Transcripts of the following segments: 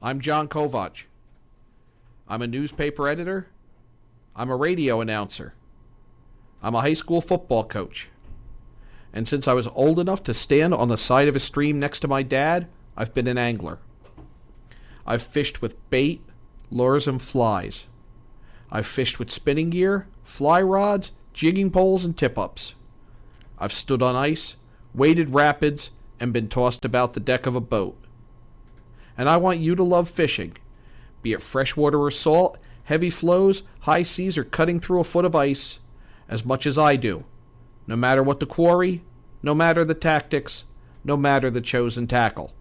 I'm John Kovach. I'm a newspaper editor. I'm a radio announcer. I'm a high school football coach. And since I was old enough to stand on the side of a stream next to my dad, I've been an angler. I've fished with bait, lures, and flies. I've fished with spinning gear, fly rods, jigging poles, and tip-ups. I've stood on ice, waded rapids, and been tossed about the deck of a boat. And I want you to love fishing, be it freshwater or salt, heavy flows, high seas, or cutting through a foot of ice, as much as I do, no matter what the quarry, no matter the tactics, no matter the chosen tackle.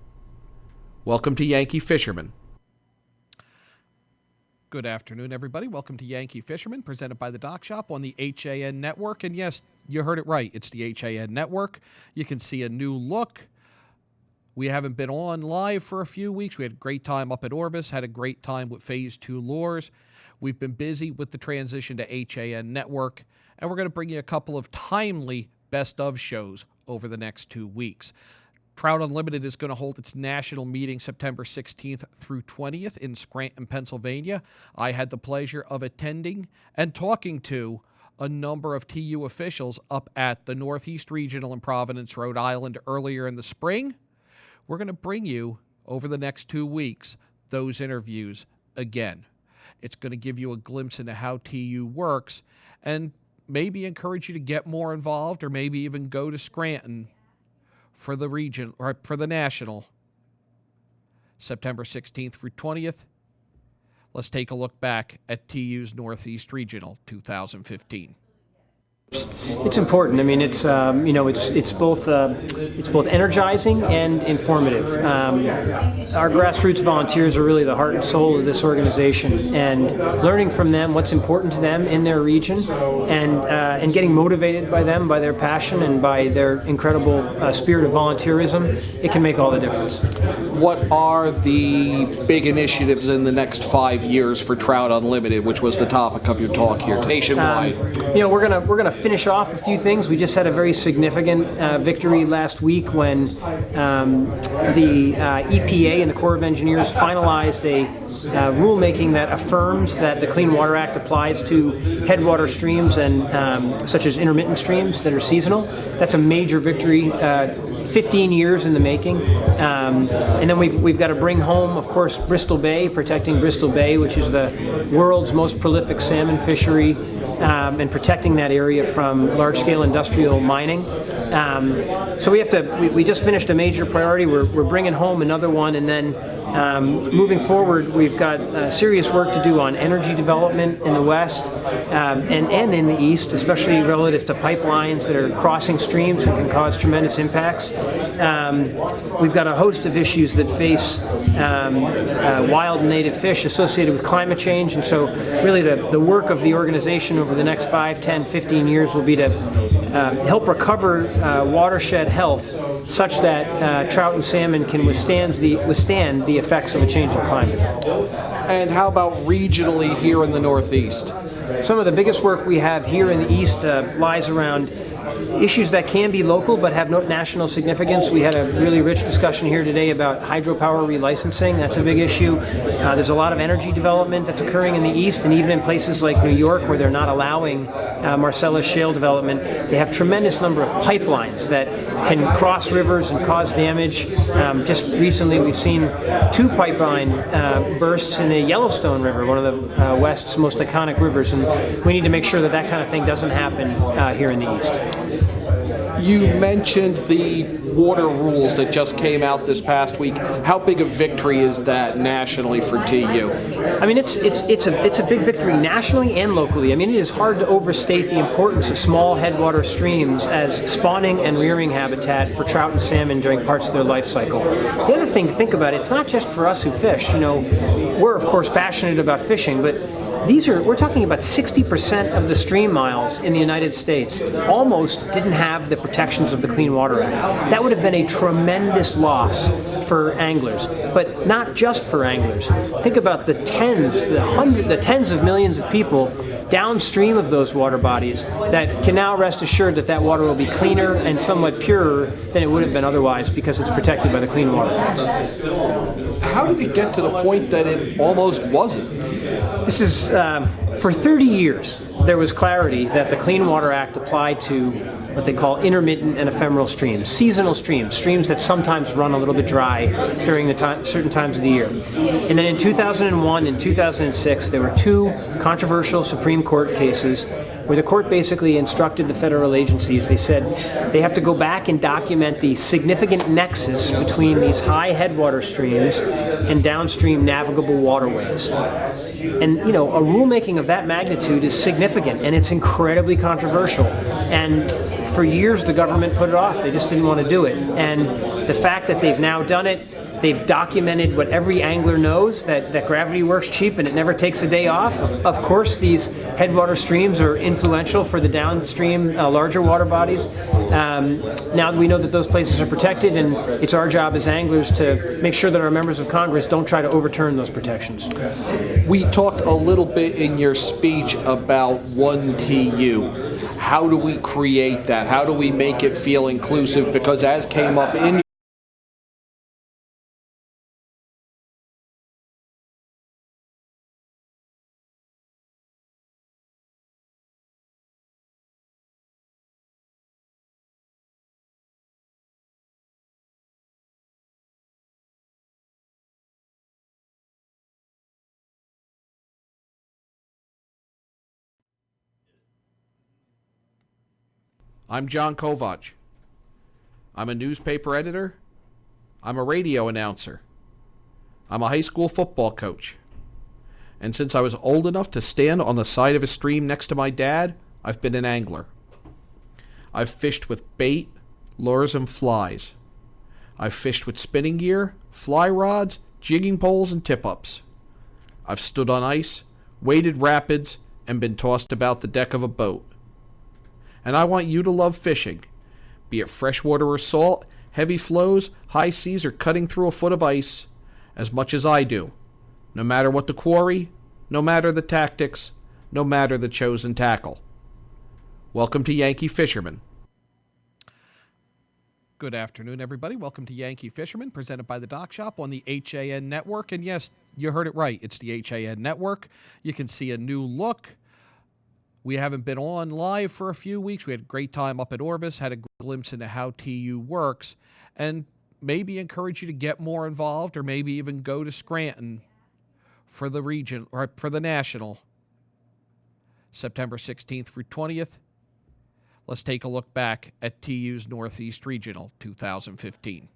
Welcome to Yankee Fisherman. Good afternoon, everybody. Welcome to Yankee Fisherman, presented by the Dock Shop on the HAN Network. And yes, you heard it right. It's the HAN Network. You can see a new look. We haven't been on live for a few weeks. We had a great time up at Orvis, had a great time with Phase 2 lures. We've been busy with the transition to HAN Network, and we're going to bring you a couple of timely best of shows over the next 2 weeks. Trout Unlimited is going to hold its national meeting September 16th through 20th in Scranton, Pennsylvania. I had the pleasure of attending and talking to a number of TU officials up at the Northeast Regional in Providence, Rhode Island earlier in the spring. We're going to bring you, over the next 2 weeks, those interviews again. It's going to give you a glimpse into how TU works and maybe encourage you to get more involved or maybe even go to Scranton for the region or for the national, September 16th through 20th. Let's take a look back at TU's Northeast Regional 2015. It's important. I mean, it's both energizing and informative. Our grassroots volunteers are really the heart and soul of this organization, and learning from them what's important to them in their region, and getting motivated by them, by their passion, and by their incredible spirit of volunteerism, it can make all the difference. What are the big initiatives in the next 5 years for Trout Unlimited, which was the topic of your talk here nationwide? We're gonna finish off a few things. We just had a very significant victory last week when the EPA and the Corps of Engineers finalized a rulemaking that affirms that the Clean Water Act applies to headwater streams and such as intermittent streams that are seasonal. That's a major victory, 15 years in the making. And then we've got to bring home, of course, Bristol Bay, protecting Bristol Bay, which is the world's most prolific salmon fishery, and protecting that area from large-scale industrial mining. So we just finished a major priority. We're bringing home another one, and then moving forward, we've got serious work to do on energy development in the West and in the East, especially relative to pipelines that are crossing streams and can cause tremendous impacts. We've got a host of issues that face wild and native fish associated with climate change, and so really the work of the organization over the next 5, 10, 15 years will be to help recover watershed health such that trout and salmon can withstand the effects of a changing climate. And how about regionally here in the Northeast? Some of the biggest work we have here in the East lies around issues that can be local but have no national significance. We had a really rich discussion here today about hydropower relicensing. That's a big issue. There's a lot of energy development that's occurring in the East, and even in places like New York where they're not allowing Marcellus shale development, they have tremendous number of pipelines that can cross rivers and cause damage. Just recently we've seen 2 pipeline bursts in the Yellowstone River, one of the West's most iconic rivers, and we need to make sure that kind of thing doesn't happen here in the East. You mentioned the water rules that just came out this past week. How big a victory is that nationally for TU? I mean, it's a big victory nationally and locally. I mean, it is hard to overstate the importance of small headwater streams as spawning and rearing habitat for trout and salmon during parts of their life cycle. The other thing to think about, it's not just for us who fish. We're of course passionate about fishing, but we're talking about 60% of the stream miles in the United States almost didn't have the protections of the Clean Water Act. That would have been a tremendous loss for anglers, but not just for anglers. Think about the tens of millions of people downstream of those water bodies that can now rest assured that that water will be cleaner and somewhat purer than it would have been otherwise because it's protected by the Clean Water Act. How did it get to the point that it almost wasn't? This is, for 30 years, there was clarity that the Clean Water Act applied to what they call intermittent and ephemeral streams, seasonal streams, streams that sometimes run a little bit dry during the certain times of the year. And then in 2001 and 2006, there were two controversial Supreme Court cases where the court basically instructed the federal agencies. They said they have to go back and document the significant nexus between these high headwater streams and downstream navigable waterways. And, you know, a rulemaking of that magnitude is significant, and it's incredibly controversial. And for years, the government put it off. They just didn't want to do it. And the fact that they've now done it, they've documented what every angler knows, that gravity works cheap and it never takes a day off. Of course, these headwater streams are influential for the downstream larger water bodies. Now that we know that those places are protected, and it's our job as anglers to make sure that our members of Congress don't try to overturn those protections. We talked a little bit in your speech about 1TU. How do we create that? How do we make it feel inclusive? Because as came up in I'm John Kovach. I'm a newspaper editor. I'm a radio announcer. I'm a high school football coach. And since I was old enough to stand on the side of a stream next to my dad, I've been an angler. I've fished with bait, lures, and flies. I've fished with spinning gear, fly rods, jigging poles, and tip-ups. I've stood on ice, waded rapids, and been tossed about the deck of a boat. And I want you to love fishing, be it freshwater or salt, heavy flows, high seas, or cutting through a foot of ice, as much as I do, no matter what the quarry, no matter the tactics, no matter the chosen tackle. Welcome to Yankee Fisherman. Good afternoon, everybody. Welcome to Yankee Fisherman, presented by the Dock Shop on the HAN Network. And yes, you heard it right. It's the HAN Network. You can see a new look. We haven't been on live for a few weeks. We had a great time up at Orvis, had a glimpse into how TU works, and maybe encourage you to get more involved, or maybe even go to Scranton for the region, or for the national, September 16th through 20th. Let's take a look back at TU's Northeast Regional 2015.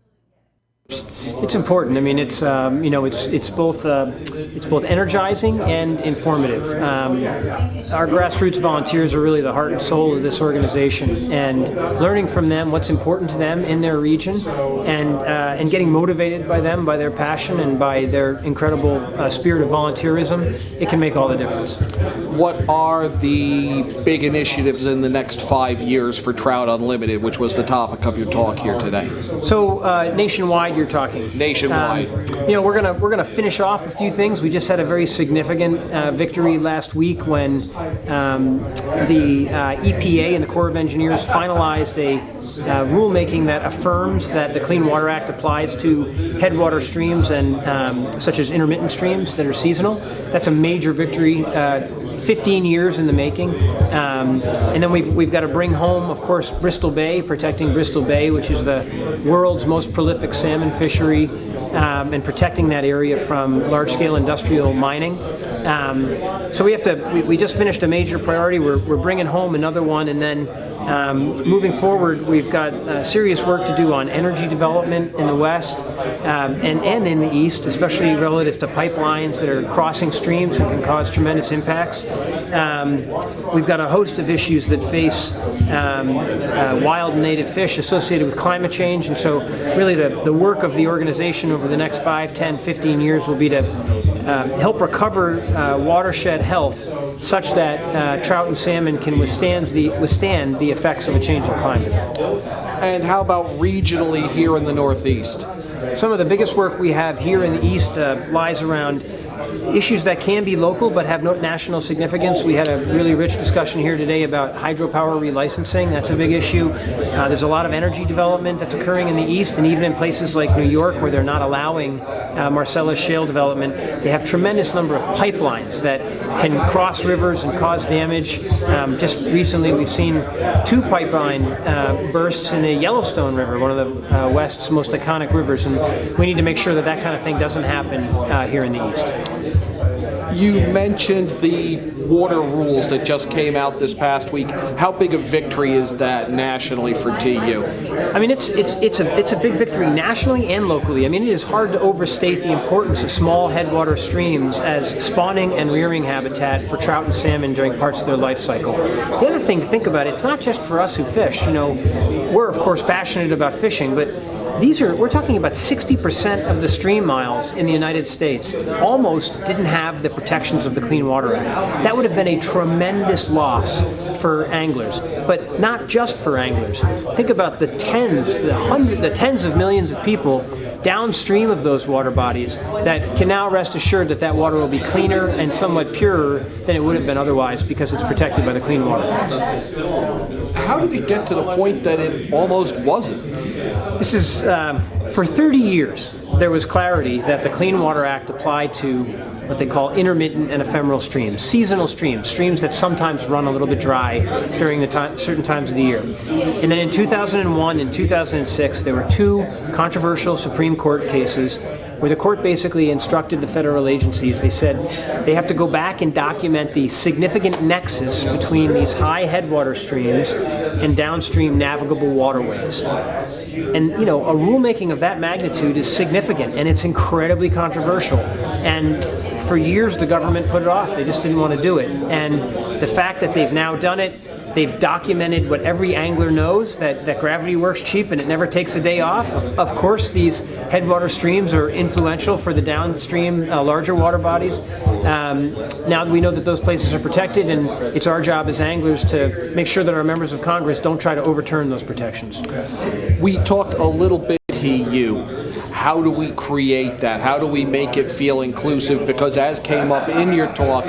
It's important. I mean, it's it's both energizing and informative. Our grassroots volunteers are really the heart and soul of this organization, and learning from them what's important to them in their region, and getting motivated by them, by their passion, and by their incredible spirit of volunteerism, it can make all the difference. What are the big initiatives in the next 5 years for Trout Unlimited, which was the topic of your talk here today? So nationwide, you're talking. Nationwide. We're gonna finish off a few things. We just had a very significant victory last week when the EPA and the Corps of Engineers finalized a rulemaking that affirms that the Clean Water Act applies to headwater streams and such as intermittent streams that are seasonal. That's a major victory. 15 years in the making. And then we've got to bring home, of course, Bristol Bay, protecting Bristol Bay, which is the world's most prolific salmon fishery, and protecting that area from large-scale industrial mining. So we just finished a major priority. We're bringing home another one, and then moving forward, we've got serious work to do on energy development in the West and in the East, especially relative to pipelines that are crossing streams and can cause tremendous impacts. We've got a host of issues that face wild and native fish associated with climate change, and so really the work of the organization over the next 5, 10, 15 years will be to help recover watershed health such that trout and salmon can withstand the effects of a changing climate. And how about regionally here in the Northeast? Some of the biggest work we have here in the East lies around issues that can be local but have no national significance. We had a really rich discussion here today about hydropower relicensing. That's a big issue. There's a lot of energy development that's occurring in the East, and even in places like New York where they're not allowing Marcellus shale development, they have tremendous number of pipelines that can cross rivers and cause damage. Just recently we've seen 2 pipeline bursts in the Yellowstone River, one of the West's most iconic rivers, and we need to make sure that that kind of thing doesn't happen here in the East. You mentioned the water rules that just came out this past week. How big a victory is that nationally for TU? I mean, it's a big victory nationally and locally. I mean, it is hard to overstate the importance of small headwater streams as spawning and rearing habitat for trout and salmon during parts of their life cycle. The other thing to think about, it's not just for us who fish. You know, we're of course passionate about fishing, but we're talking about 60% of the stream miles in the United States almost didn't have the protections of the Clean Water Act. That would have been a tremendous loss for anglers, but not just for anglers. Think about the tens of millions of people downstream of those water bodies that can now rest assured that that water will be cleaner and somewhat purer than it would have been otherwise because it's protected by the Clean Water Act. How did it get to the point that it almost wasn't? This is, for 30 years, there was clarity that the Clean Water Act applied to what they call intermittent and ephemeral streams, seasonal streams, streams that sometimes run a little bit dry during the certain times of the year. And then in 2001 and 2006, there were 2 controversial Supreme Court cases where the court basically instructed the federal agencies. They said they have to go back and document the significant nexus between these high headwater streams and downstream navigable waterways. And you know, a rulemaking of that magnitude is significant, and it's incredibly controversial. And for years the government put it off. They just didn't want to do it. And the fact that they've now done it, they've documented what every angler knows, that gravity works cheap and it never takes a day off. Of course, these headwater streams are influential for the downstream larger water bodies. Now that we know that those places are protected, and it's our job as anglers to make sure that our members of Congress don't try to overturn those protections. We talked a little bit TU. How do we create that? How do we make it feel inclusive? Because as came up in your talk,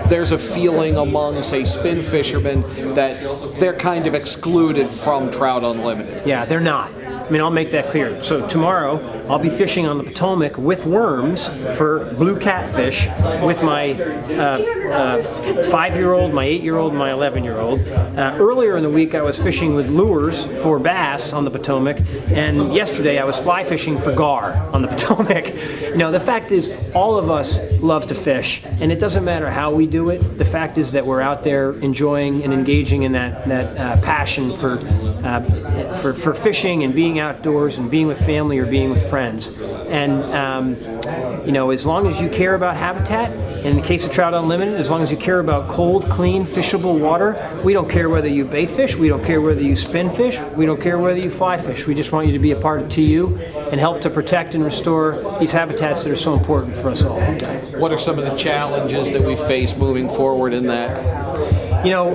there's a feeling among, say, spin fishermen that they're kind of excluded from Trout Unlimited. Yeah, they're not. I mean, I'll make that clear. So tomorrow, I'll be fishing on the Potomac with worms for blue catfish with my 5-year-old, my 8-year-old, my 11-year-old. Earlier in the week, I was fishing with lures for bass on the Potomac, and yesterday I was fly fishing for gar on the Potomac. You know, the fact is, all of us love to fish, and it doesn't matter how we do it. The fact is that we're out there enjoying and engaging in that passion for fishing and being outdoors and being with family or being with friends. And you know, as long as you care about habitat, in the case of Trout Unlimited, as long as you care about cold, clean, fishable water, we don't care whether you bait fish, we don't care whether you spin fish, we don't care whether you fly fish. We just want you to be a part of TU and help to protect and restore these habitats that are so important for us all. What are some of the challenges that we face moving forward in that? You know,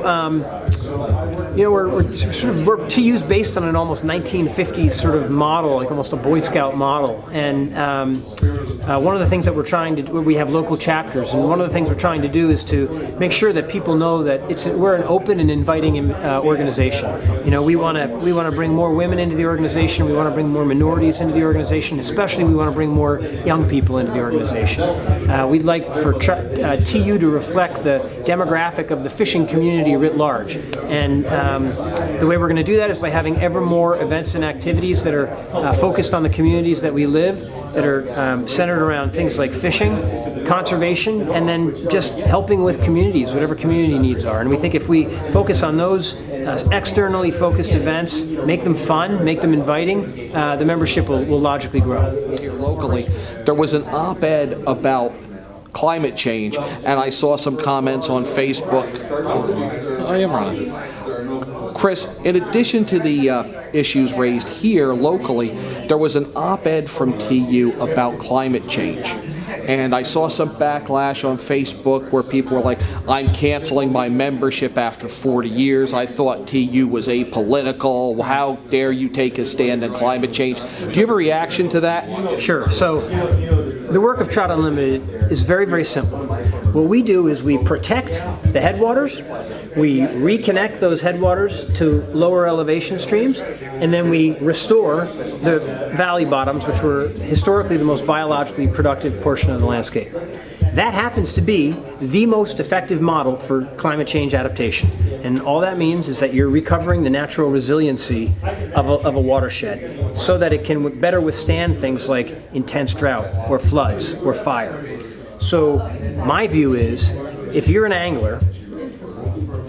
we're TU's based on an almost 1950s sort of model, like almost a Boy Scout model. And one of the things that we're trying to do, we have local chapters, and one of the things we're trying to do is to make sure that people know that we're an open and inviting organization. You know, we want to bring more women into the organization. We want to bring more minorities into the organization. Especially, we want to bring more young people into the organization. We'd like for TU to reflect the demographic of the fishing community writ large. And the way we're going to do that is by having ever more events and activities that are focused on the communities that we live, that are centered around things like fishing, conservation, and then just helping with communities, whatever community needs are. And we think if we focus on those externally focused events, make them fun, make them inviting, the membership will logically grow. Here locally, there was an op-ed about climate change, and I saw some comments on Facebook. I am running. Chris, in addition to the issues raised here locally, there was an op-ed from TU about climate change. And I saw some backlash on Facebook where people were like, I'm canceling my membership after 40 years. I thought TU was apolitical. How dare you take a stand on climate change? Do you have a reaction to that? Sure. So the work of Trout Unlimited is very, very simple. What we do is we protect the headwaters, we reconnect those headwaters to lower elevation streams, and then we restore the valley bottoms, which were historically the most biologically productive portion of the landscape. That happens to be the most effective model for climate change adaptation. And all that means is that you're recovering the natural resiliency of a watershed so that it can better withstand things like intense drought or floods or fire. So my view is, if you're an angler,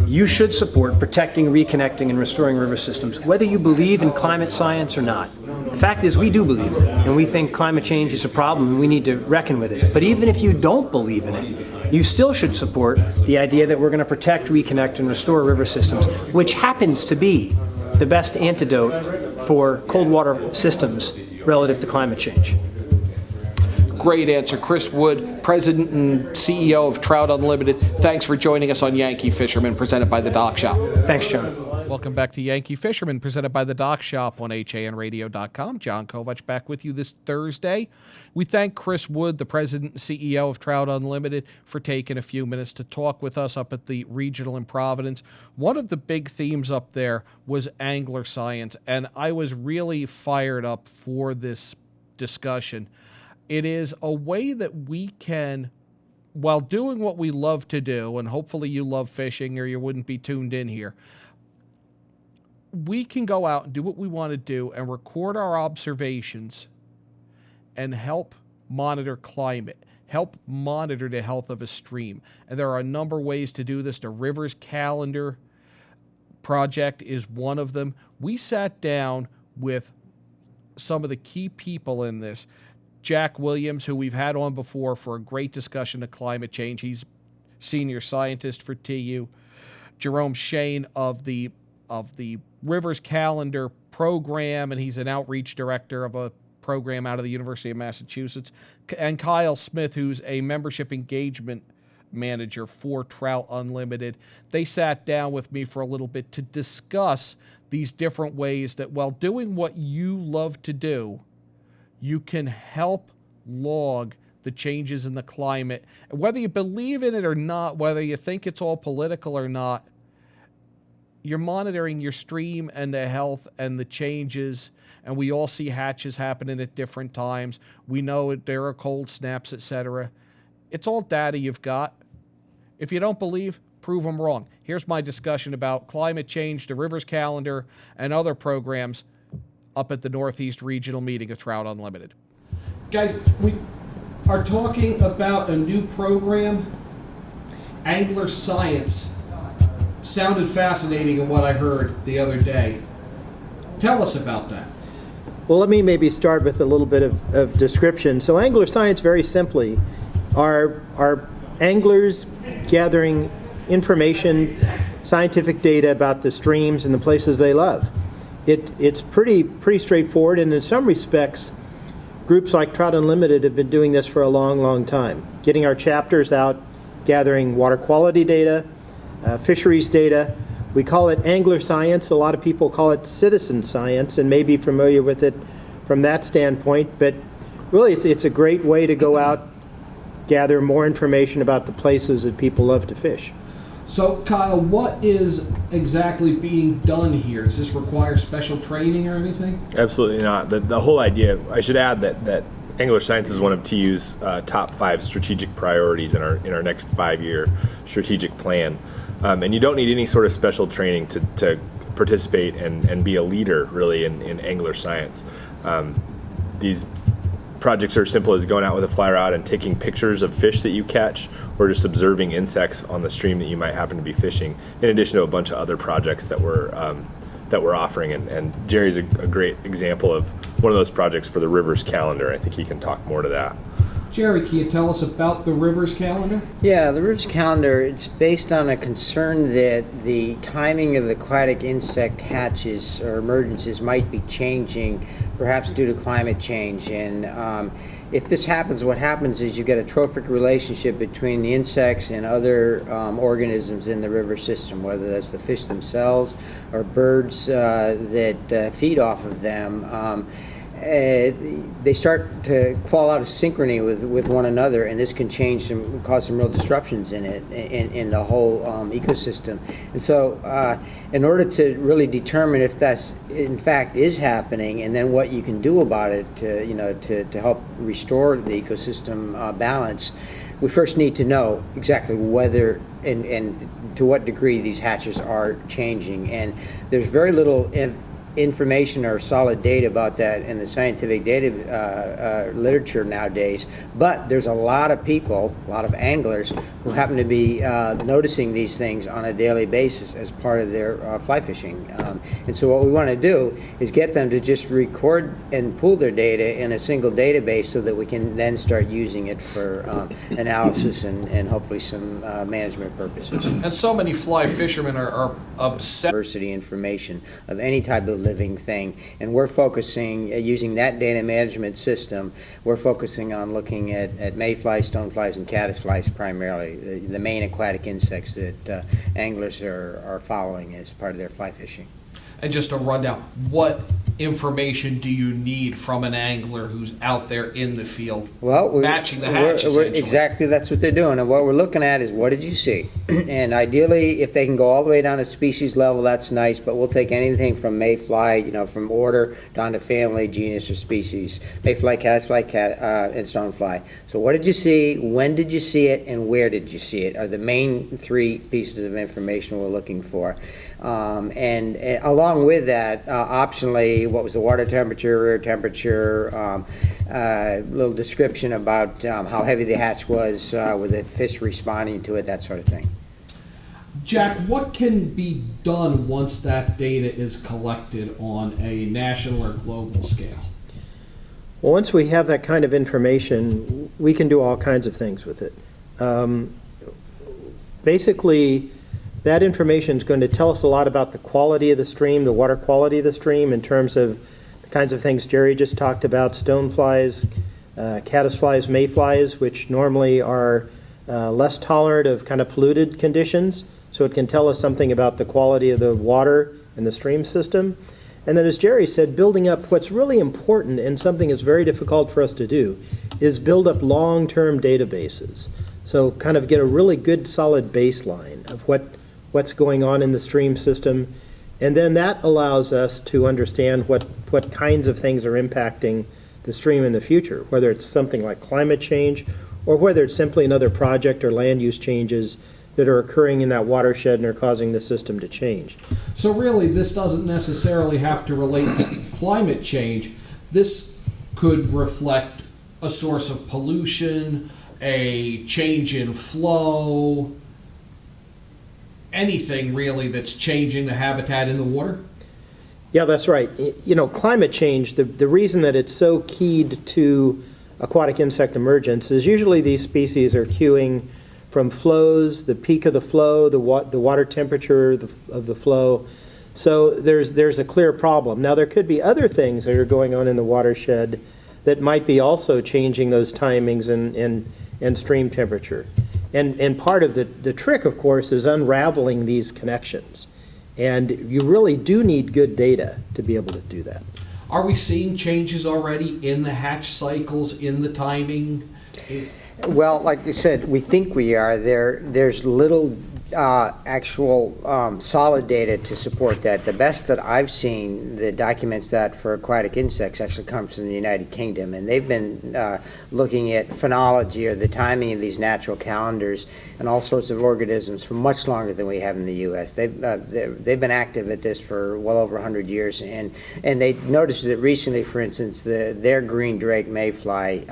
you should support protecting, reconnecting, and restoring river systems, whether you believe in climate science or not. The fact is, we do believe in it, and we think climate change is a problem and we need to reckon with it. But even if you don't believe in it, you still should support the idea that we're going to protect, reconnect, and restore river systems, which happens to be the best antidote for cold water systems relative to climate change. Great answer. Chris Wood, President and CEO of Trout Unlimited. Thanks for joining us on Yankee Fisherman, presented by the Dock Shop. Thanks, John. Welcome back to Yankee Fisherman, presented by the Dock Shop on HANradio.com. John Kovach back with you this Thursday. We thank Chris Wood, the President and CEO of Trout Unlimited, for taking a few minutes to talk with us up at the regional in Providence. One of the big themes up there was angler science, and I was really fired up for this discussion. It is a way that we can, while doing what we love to do, and hopefully you love fishing or you wouldn't be tuned in here, we can go out and do what we want to do and record our observations and help monitor climate, help monitor the health of a stream. And there are a number of ways to do this. The Rivers Calendar project is one of them. We sat down with some of the key people in this. Jack Williams, who we've had on before for a great discussion of climate change. He's senior scientist for TU. Jerome Shane of the Rivers Calendar program, and he's an outreach director of a program out of the University of Massachusetts. And Kyle Smith, who's a membership engagement manager for Trout Unlimited. They sat down with me for a little bit to discuss these different ways that, while doing what you love to do, you can help log the changes in the climate. Whether you believe in it or not, whether you think it's all political or not, you're monitoring your stream and the health and the changes, and we all see hatches happening at different times. We know there are cold snaps, etc. It's all data you've got. If you don't believe, prove them wrong. Here's my discussion about climate change, the Rivers Calendar, and other programs up at the Northeast Regional Meeting of Trout Unlimited. Guys, we are talking about a new program, Angler Science. Sounded fascinating in what I heard the other day. Tell us about that. Well, let me maybe start with a little bit of description. So angler science, very simply, are anglers gathering information, scientific data about the streams and the places they love. It's pretty straightforward, and in some respects, groups like Trout Unlimited have been doing this for a long, long time. Getting our chapters out, gathering water quality data, fisheries data. We call it angler science. A lot of people call it citizen science and may be familiar with it from that standpoint, but really it's a great way to go out, gather more information about the places that people love to fish. So, Kyle, what is exactly being done here? Does this require special training or anything? Absolutely not. The whole idea, I should add that angler science is one of TU's top 5 strategic priorities in our next 5-year strategic plan. And you don't need any sort of special training to participate and be a leader, really, in angler science. These projects are as simple as going out with a fly rod and taking pictures of fish that you catch, or just observing insects on the stream that you might happen to be fishing, in addition to a bunch of other projects that we're offering. And Jerry's a great example of one of those projects for the Rivers Calendar. I think he can talk more to that. Jerry, can you tell us about the Rivers calendar? Yeah, the Rivers calendar, it's based on a concern that the timing of aquatic insect hatches or emergences might be changing, perhaps due to climate change. And if this happens, what happens is you get a trophic relationship between the insects and other organisms in the river system, whether that's the fish themselves or birds that feed off of them. They start to fall out of synchrony with one another, and this can cause some real disruptions in the whole ecosystem. And so, in order to really determine if that's in fact is happening, and then what you can do about it to help restore the ecosystem balance, we first need to know exactly whether and to what degree these hatches are changing. And there's very little information or solid data about that in the scientific data literature nowadays, but there's a lot of people, a lot of anglers who happen to be noticing these things on a daily basis as part of their fly fishing. And so what we want to do is get them to just record and pool their data in a single database so that we can then start using it for analysis and hopefully some management purposes. And so many fly fishermen are obsessed. Diversity information of any type of living thing, and we're focusing using that data management system. We're focusing on looking at mayflies, stoneflies, and caddisflies primarily, the main aquatic insects that anglers are following as part of their fly fishing. And just a rundown, what information do you need from an angler who's out there in the field matching the hatch, essentially? Exactly, that's what they're doing. And what we're looking at is, what did you see? And ideally, if they can go all the way down to species level, that's nice, but we'll take anything from mayfly, from order down to family, genus, or species. Mayfly, caddisfly, and stonefly. So what did you see, when did you see it, and where did you see it are the main three pieces of information we're looking for. And along with that, optionally, what was the water temperature, air temperature, a little description about how heavy the hatch was, with the fish responding to it, that sort of thing. Jack, what can be done once that data is collected on a national or global scale? Well, once we have that kind of information, we can do all kinds of things with it. Basically, that information is going to tell us a lot about the quality of the stream, the water quality of the stream, in terms of the kinds of things Jerry just talked about, stoneflies, caddisflies, mayflies, which normally are less tolerant of kind of polluted conditions. So it can tell us something about the quality of the water in the stream system. And then, as Jerry said, building up what's really important, and something that's very difficult for us to do, is build up long-term databases. So kind of get a really good solid baseline of what's going on in the stream system, and then that allows us to understand what kinds of things are impacting the stream in the future, whether it's something like climate change or whether it's simply another project or land use changes that are occurring in that watershed and are causing the system to change. So really, this doesn't necessarily have to relate to climate change. This could reflect a source of pollution, a change in flow, anything really that's changing the habitat in the water? Yeah, that's right. Climate change, the reason that it's so keyed to aquatic insect emergence is usually these species are cueing from flows, the peak of the flow, the water temperature of the flow. So there's a clear problem. Now, there could be other things that are going on in the watershed that might be also changing those timings and stream temperature. And part of the trick, of course, is unraveling these connections. And you really do need good data to be able to do that. Are we seeing changes already in the hatch cycles, in the timing? Well, like you said, we think we are. There's little actual solid data to support that. The best that I've seen that documents that for aquatic insects actually comes from the United Kingdom, and they've been looking at phenology, or the timing of these natural calendars, and all sorts of organisms for much longer than we have in the U.S. They've been active at this for well over 100 years, and they noticed that recently, for instance, their green drake mayfly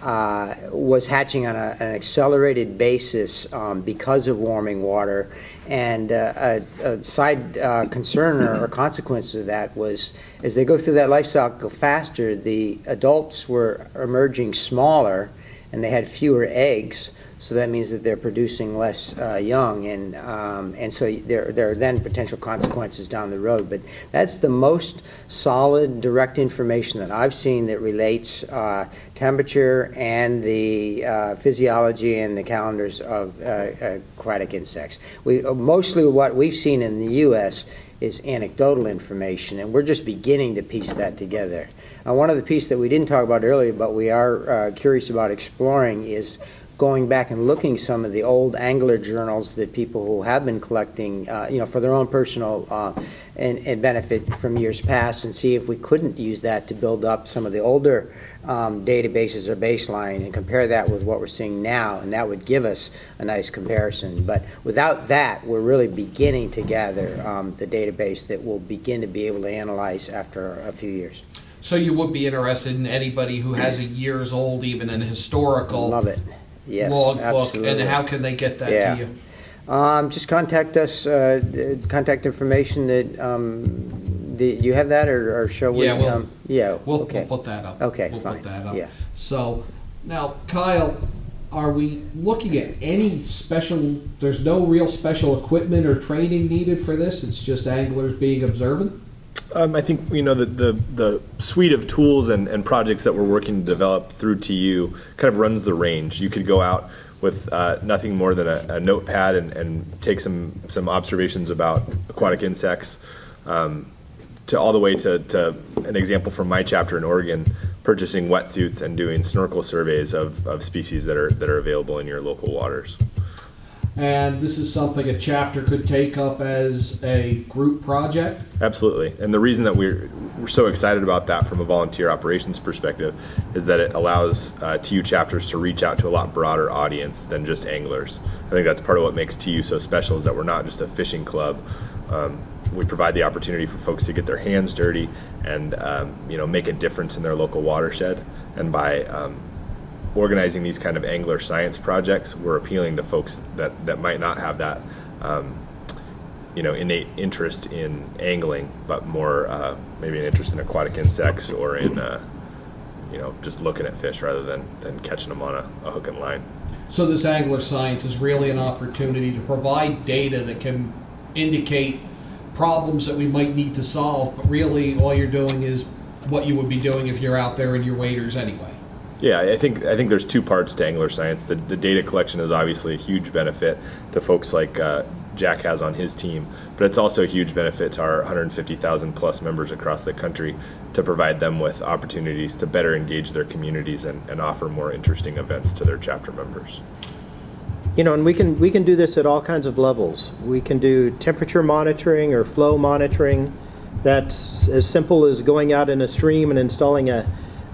was hatching on an accelerated basis because of warming water. And a side concern or consequence of that was, as they go through that life cycle faster, the adults were emerging smaller, and they had fewer eggs. So that means that they're producing less young, and so there are then potential consequences down the road. But that's the most solid, direct information that I've seen that relates temperature and the physiology and the calendars of aquatic insects. Mostly what we've seen in the U.S. is anecdotal information, and we're just beginning to piece that together. One of the pieces that we didn't talk about earlier, but we are curious about exploring, is going back and looking some of the old angler journals that people who have been collecting, for their own personal and benefit from years past, and see if we couldn't use that to build up some of the older databases or baseline and compare that with what we're seeing now, and that would give us a nice comparison. But without that, we're really beginning to gather the database that we'll begin to be able to analyze after a few years. So you would be interested in anybody who has a years old, even an historical Love it. Yes, logbook, absolutely. and how can they get that Yeah. to you? Just contact us, contact information do you have that, or shall we? Yeah, we'll okay. put that up. Okay, we'll fine. put that up. Yeah. So now, Kyle, are we looking at any special? There's no real special equipment or training needed for this. It's just anglers being observant. I think the suite of tools and projects that we're working to develop through TU kind of runs the range. You could go out with nothing more than a notepad and take some observations about aquatic insects, to all the way to an example from my chapter in Oregon, purchasing wetsuits and doing snorkel surveys of species that are available in your local waters. And this is something a chapter could take up as a group project? Absolutely. And the reason that we're so excited about that from a volunteer operations perspective is that it allows TU chapters to reach out to a lot broader audience than just anglers. I think that's part of what makes TU so special, is that we're not just a fishing club. We provide the opportunity for folks to get their hands dirty and make a difference in their local watershed. And by organizing these kind of angler science projects, we're appealing to folks that might not have that innate interest in angling, but more maybe an interest in aquatic insects or in just looking at fish rather than catching them on a hook and line. So this angler science is really an opportunity to provide data that can indicate problems that we might need to solve, but really all you're doing is what you would be doing if you're out there in your waders anyway. Yeah, I think there's two parts to angler science. The data collection is obviously a huge benefit to folks like Jack has on his team, but it's also a huge benefit to our 150,000 plus members across the country to provide them with opportunities to better engage their communities and offer more interesting events to their chapter members. And we can do this at all kinds of levels. We can do temperature monitoring or flow monitoring. That's as simple as going out in a stream and installing a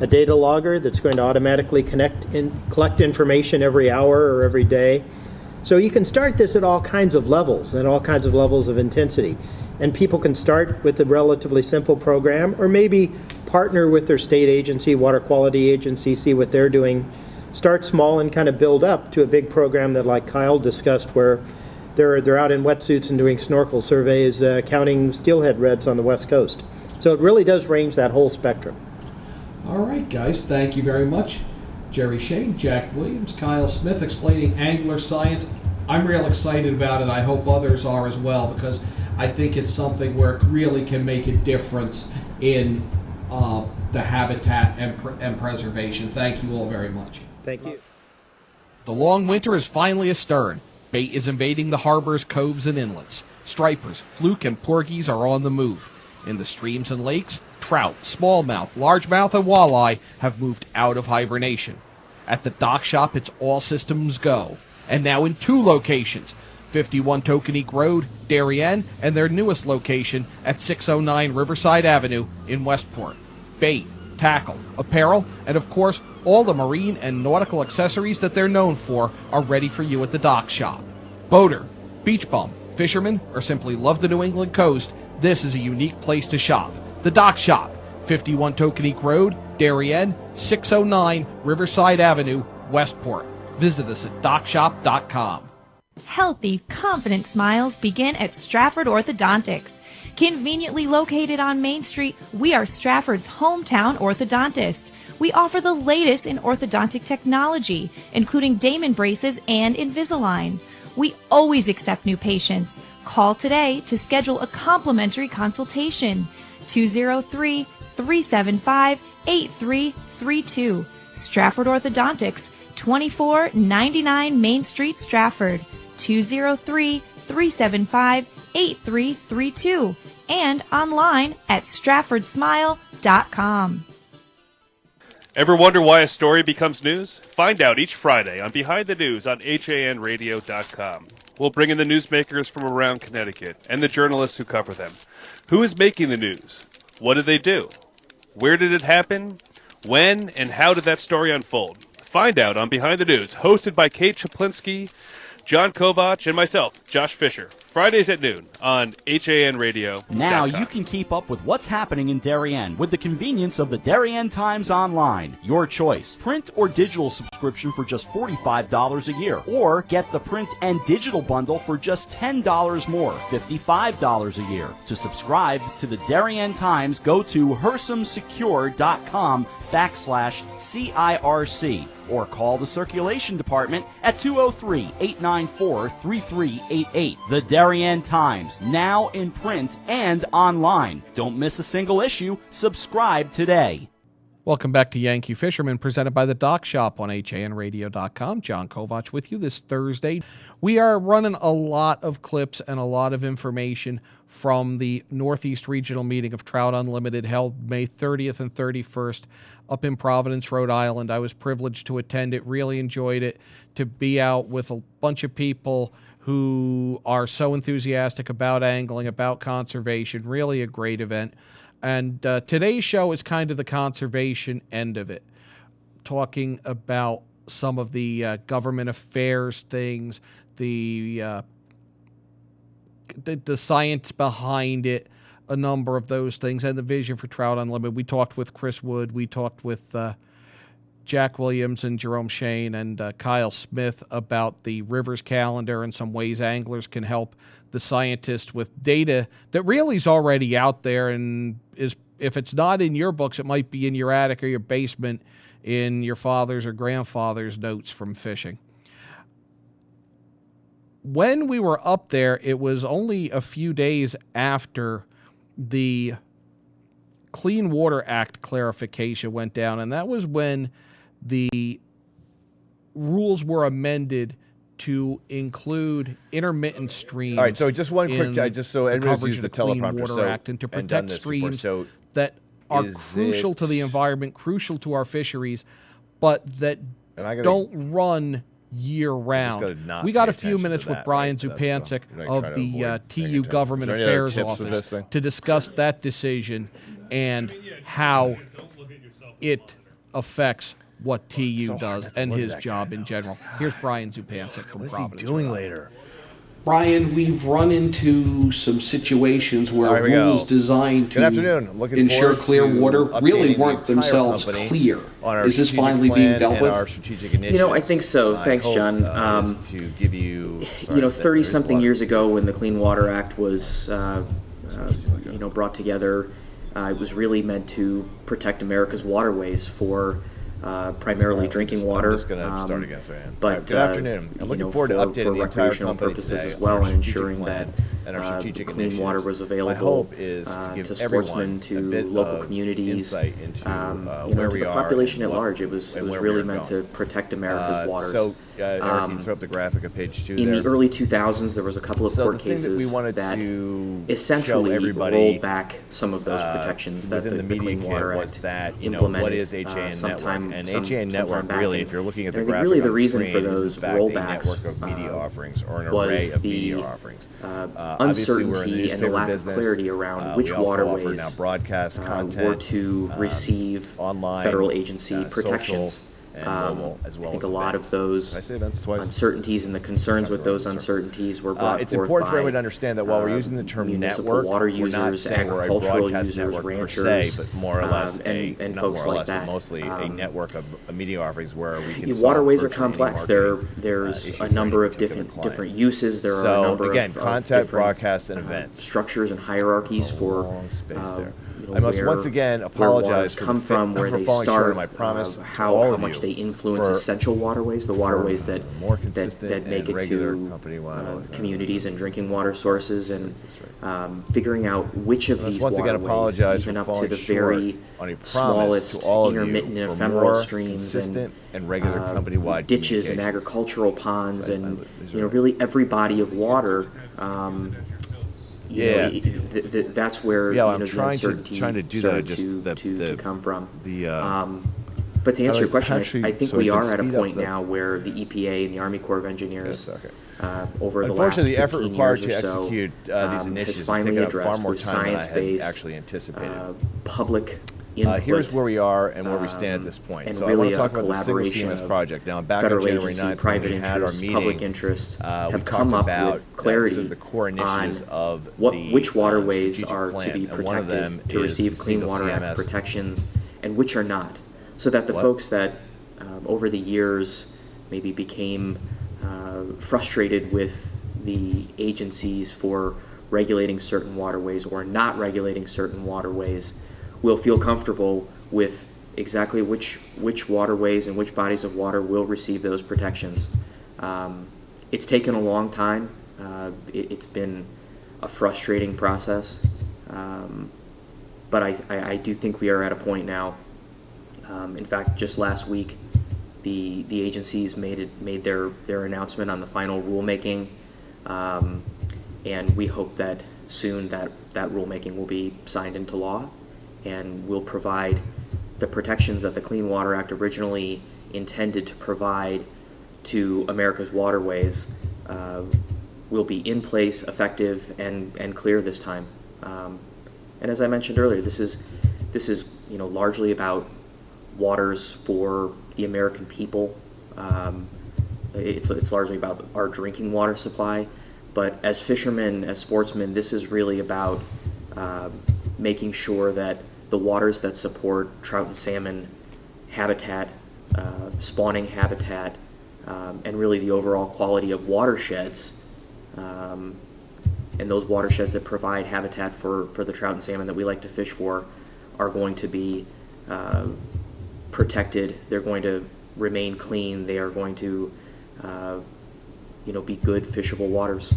data logger that's going to automatically collect information every hour or every day. So you can start this at all kinds of levels and all kinds of levels of intensity. And people can start with a relatively simple program, or maybe partner with their state agency, water quality agency, see what they're doing. Start small and kind of build up to a big program that, like Kyle discussed, where they're out in wetsuits and doing snorkel surveys, counting steelhead redds on the West Coast. So it really does range that whole spectrum. All right, guys, thank you very much. Jerry Shane, Jack Williams, Kyle Smith explaining angler science. I'm real excited about it. I hope others are as well, because I think it's something where it really can make a difference in the habitat and preservation. Thank you all very much. Thank you. The long winter is finally astern. Bait is invading the harbors, coves, and inlets. Stripers, fluke, and porgies are on the move. In the streams and lakes, trout, smallmouth, largemouth, and walleye have moved out of hibernation. At the dock shop, it's all systems go. And now in two locations, 51 Tokenique Road, Darien, and their newest location at 609 Riverside Avenue in Westport. Bait, tackle, apparel, and of course, all the marine and nautical accessories that they're known for are ready for you at the dock shop. Boater, beach bum, fisherman, or simply love the New England coast, this is a unique place to shop. The Dock Shop, 51 Tokenique Road, Darien, 609 Riverside Avenue, Westport. Visit us at dockshop.com. Healthy, confident smiles begin at Stratford Orthodontics. Conveniently located on Main Street, we are Stratford's hometown orthodontist. We offer the latest in orthodontic technology, including Damon braces and Invisalign. We always accept new patients. Call today to schedule a complimentary consultation. 203-375-8332. Stratford Orthodontics, 2499 Main Street, Stratford. 203-375-8332. And online at stratfordsmile.com. Ever wonder why a story becomes news? Find out each Friday on Behind the News on HANradio.com. We'll bring in the newsmakers from around Connecticut and the journalists who cover them. Who is making the news? What did they do? Where did it happen? When and how did that story unfold? Find out on Behind the News, hosted by Kate Chaplinsky, John Kovach, and myself, Josh Fisher. Fridays at noon on HANradio.com. Now you can keep up with what's happening in Darien with the convenience of the Darien Times Online. Your choice. Print or digital subscription for just $45 a year. Or get the print and digital bundle for just $10 more, $55 a year. To subscribe to the Darien Times, go to hersumsecure.com/CIRC or call the circulation department at 203-894-3388. The Darien Times, now in print and online. Don't miss a single issue. Subscribe today. Welcome back to Yankee Fisherman, presented by the Doc Shop on HANradio.com. John Kovach with you this Thursday. We are running a lot of clips and a lot of information from the Northeast Regional Meeting of Trout Unlimited held May 30th and 31st up in Providence, Rhode Island. I was privileged to attend it, really enjoyed it, to be out with a bunch of people who are so enthusiastic about angling, about conservation. Really a great event. And today's show is kind of the conservation end of it, talking about some of the government affairs things, the science behind it, a number of those things, and the vision for Trout Unlimited. We talked with Chris Wood, we talked with Jack Williams and Jerome Shane and Kyle Smith about the Rivers calendar and some ways anglers can help the scientists with data that really is already out there and is, if it's not in your books, it might be in your attic or your basement in your father's or grandfather's notes from fishing. When we were up there, it was only a few days after the Clean Water Act clarification went down, and that was when the rules were amended to include intermittent streams. All right, so just one quick, just so everybody's coverage used of the Clean teleprompter, Water Act, and to done protect this before. streams So that are is crucial to the it- environment, crucial to our fisheries, but that Am I gonna- don't run year-round. gotta not We got pay a few attention minutes to with that, Brian right? That's Zupancic you're not of trying to the avoid paying TU attention. Government Is there any other Affairs tips with Office this thing? to discuss that decision and how it affects what TU so hard does not to and look at his that job guy, in though. general. Here's Brian Zupancic from What's he Providence. doing Rhode Island. later? Brian, we've run into some situations where All right, we go. rules designed to Good afternoon. Looking ensure forward clear to water really updating weren't the entire themselves company clear. on our Is this strategic finally plan being dealt and with? our strategic initiatives. You know, I think so. My Thanks, hope, John. is to give you, You know, 30 something years ago. ago when the Clean Water Act was, brought together, it was really meant to protect America's waterways for primarily drinking water. I'm just going to start again, sorry. But Good afternoon. I'm looking forward to updating the entire recreational company purposes today as well, on our and strategic ensuring plan that and our strategic clean initiatives. water was available My hope is to give to everyone sportsmen, a to bit local of communities, insight into to where we the are population and at what- large. It was and where we really are meant going. to protect America's waters. So, Eric, can you throw up the graphic of page 2 In there? the early 2000s, there was a couple of So court the thing that we cases wanted that to essentially show everybody, rolled back some of those protections that within the the media Clean kit Water was Act that, implemented. what is HAN Network? And HAN Network, back. really, And if you're looking at I the think graphic really the on the reason screen, for is in those fact a rollbacks network of media offerings or an was array of the, media offerings. Obviously, we're in the uncertainty and the newspaper lack of business. clarity around We which also offer waterways now broadcast content, were to receive online, federal agency social, protections. and mobile, as well I think as a lot events. of those Did I say events twice? uncertainties and the concerns with those uncertainties were brought It's forth important for by, everyone to understand that while we're using the term municipal network, water we're not users, saying we're a agricultural broadcast users, network per ranchers, se, but more or less and not folks more or like less, but that. mostly a network of media offerings where we can The solve waterways are virtually any complex. marketing, There's issues a for number any of particular different client. uses. There are a So number again, of content, different, broadcasts, and events. structures and hierarchies for Long space there. I must once again apologize come from, where they falling short start, of my promise to how all of much you they influence for- essential waterways, the waterways that more consistent that make and it regular to company-wide communities and drinking water sources, and figuring out which of I must these once again waterways, apologize even for up to falling the short very on a promise smallest to all of you intermittent and for ephemeral more streams consistent and regular company-wide ditches and communications. agricultural ponds, So and these are- really every body of water. Yeah. That's where Yeah, the I'm trying to uncertainty do that. started Just to come from. But to answer your question, actually, I think so we I can are at a speed up point the- now where the EPA and the Army Corps of Engineers, over the last Unfortunately, the 15 effort required years to or so, execute these has initiatives has finally taken up far addressed more with time than I had science-based, actually anticipated. public input. Here's where we are and where we stand at this point. and So I really want to a talk about the single collaboration CMS of project. Now, back on federal January agency, 9th, when private we had our interests, meeting, public interests we have talked come up about with clarity sort of the core initiatives on of which the, waterways strategic are plan. to be And one of them protected to is receive the Clean single Water Act CMS. protections, and which are not, so that the What? folks that over the years maybe became frustrated with the agencies for regulating certain waterways or not regulating certain waterways will feel comfortable with exactly which waterways and which bodies of water will receive those protections. It's taken a long time. It's been a frustrating process, but I do think we are at a point now. In fact, just last week, the agencies made their announcement on the final rulemaking, and we hope that soon that rulemaking will be signed into law and will provide the protections that the Clean Water Act originally intended to provide to America's waterways. Will be in place, effective, and clear this time. And as I mentioned earlier, this is largely about waters for the American people. It's largely about our drinking water supply, but as fishermen, as sportsmen, this is really about making sure that the waters that support trout and salmon habitat, spawning habitat, and really the overall quality of watersheds, and those watersheds that provide habitat for the trout and salmon that we like to fish for are going to be protected. They're going to remain clean. They are going to be good fishable waters.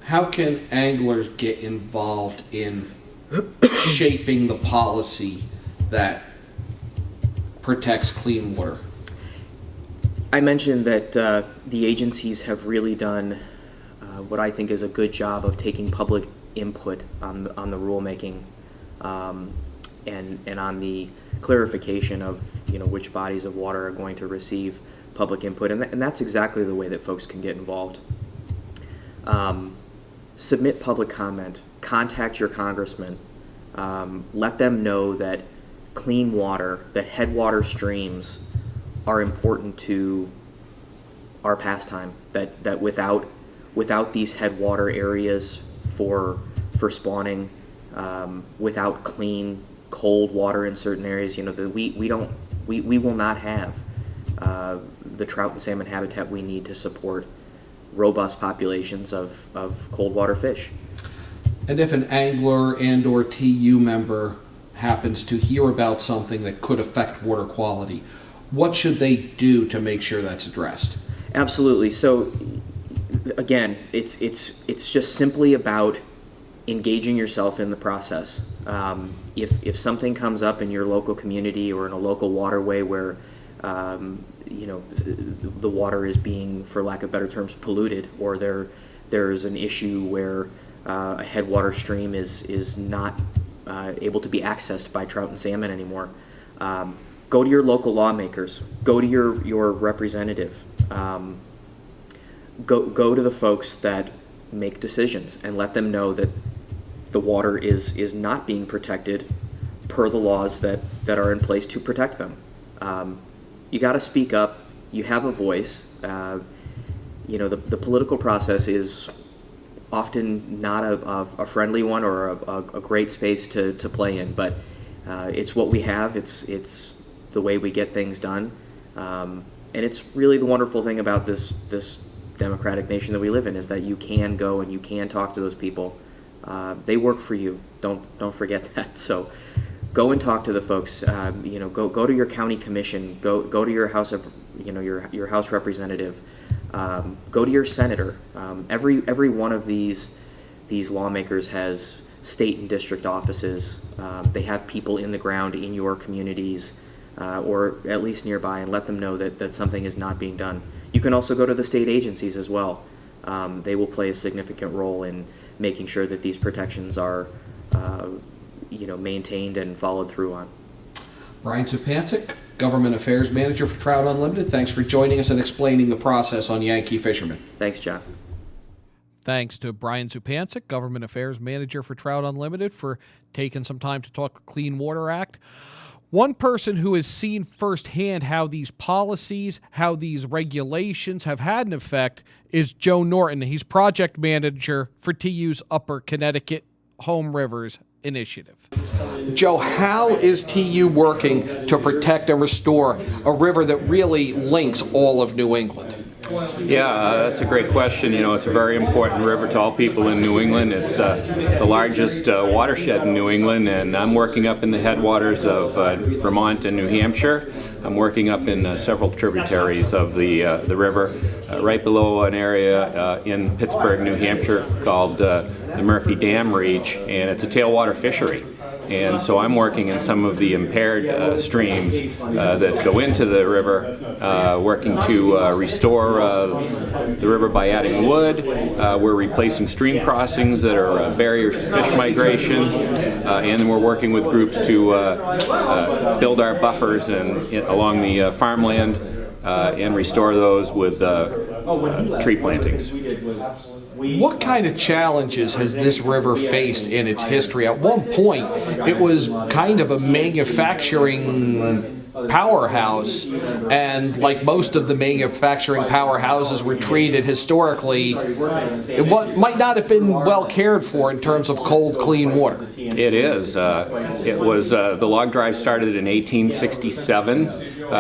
How can anglers get involved in shaping the policy that protects clean water? I mentioned that the agencies have really done what I think is a good job of taking public input on the rulemaking, and on the clarification of which bodies of water are going to receive public input, and that's exactly the way that folks can get involved. Submit public comment, contact your congressman, let them know that clean water, that headwater streams are important to our pastime, that without these headwater areas for spawning, without clean cold water in certain areas, we will not have the trout and salmon habitat we need to support robust populations of cold water fish. And if an angler and or TU member happens to hear about something that could affect water quality, what should they do to make sure that's addressed? Absolutely. So again, it's just simply about engaging yourself in the process. If something comes up in your local community or in a local waterway where the water is being, for lack of better terms, polluted, or there's an issue where a headwater stream is not able to be accessed by trout and salmon anymore, go to your local lawmakers, go to your representative, go to the folks that make decisions and let them know that the water is not being protected per the laws that are in place to protect them. You got to speak up. You have a voice. The political process is often not a friendly one or a great space to play in, but it's what we have. It's the way we get things done, and it's really the wonderful thing about this democratic nation that we live in, is that you can go and you can talk to those people They work for you. Don't forget that. So go and talk to the folks. Go to your county commission. Go to your house of your house representative. Go to your senator. Every one of these lawmakers has state and district offices. They have people in the ground in your communities, or at least nearby, and let them know that something is not being done. You can also go to the state agencies as well. They will play a significant role in making sure that these protections are maintained and followed through on. Brian Zupancic, Government Affairs Manager for Trout Unlimited, thanks for joining us and explaining the process on Yankee Fisherman. Thanks, John. Thanks to Brian Zupancic, Government Affairs Manager for Trout Unlimited, for taking some time to talk Clean Water Act. One person who has seen firsthand how these policies, how these regulations have had an effect is Joe Norton. He's project manager for TU's Upper Connecticut Home Rivers Initiative. Joe, how is TU working to protect and restore a river that really links all of New England? Yeah, that's a great question. It's a very important river to all people in New England. It's the largest watershed in New England, and I'm working up in the headwaters of Vermont and New Hampshire. I'm working up in several tributaries of the river, right below an area in Pittsburgh, New Hampshire, called the Murphy Dam Reach, and it's a tailwater fishery. And so I'm working in some of the impaired streams that go into the river, working to restore the river by adding wood. We're replacing stream crossings that are barriers to fish migration, and we're working with groups to build our buffers along the farmland and restore those with tree plantings. What kind of challenges has this river faced in its history? At one point, it was kind of a manufacturing powerhouse, and like most of the manufacturing powerhouses were treated historically, it might not have been well cared for in terms of cold, clean water. It is. It was the log drive started in 1867.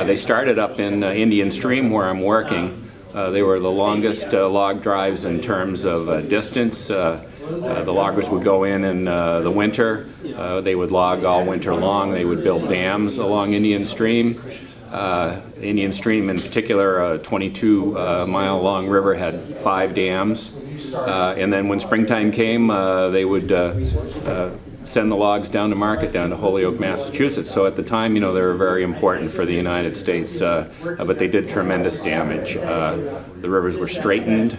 They started up in Indian Stream, where I'm working. They were the longest log drives in terms of distance. The loggers would go in the winter. They would log all winter long. They would build dams along Indian Stream. Indian Stream in particular, a 22-mile long river, had 5 dams. And then when springtime came, they would send the logs down to market, down to Holyoke, Massachusetts. So at the time, they were very important for the United States, but they did tremendous damage. The rivers were straightened,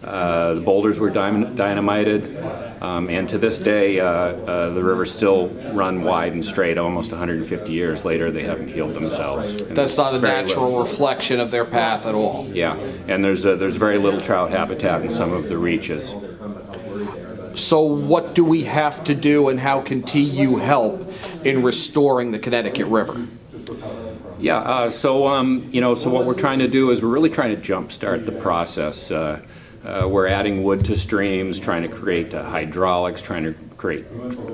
the boulders were dynamited, and to this day, the rivers still run wide and straight. Almost 150 years later, they haven't healed themselves. That's not a natural reflection of their path at all. Yeah, and there's very little trout habitat in some of the reaches. So what do we have to do, and how can TU help in restoring the Connecticut River? Yeah, so what we're trying to do is we're really trying to jumpstart the process. We're adding wood to streams, trying to create hydraulics, trying to create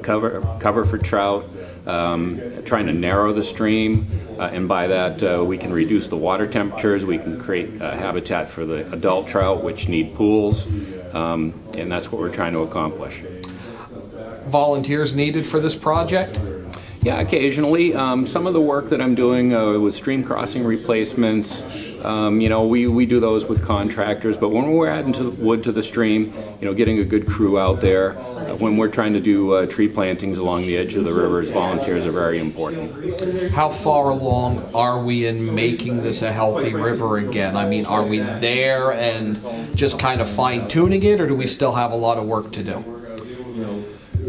cover for trout, trying to narrow the stream, and by that we can reduce the water temperatures, we can create habitat for the adult trout, which need pools, and that's what we're trying to accomplish. Volunteers needed for this project? Yeah, occasionally. Some of the work that I'm doing with stream crossing replacements, we do those with contractors, but when we're adding wood to the stream, getting a good crew out there, when we're trying to do tree plantings along the edge of the rivers, volunteers are very important. How far along are we in making this a healthy river again? I mean, are we there and just kind of fine-tuning it, or do we still have a lot of work to do?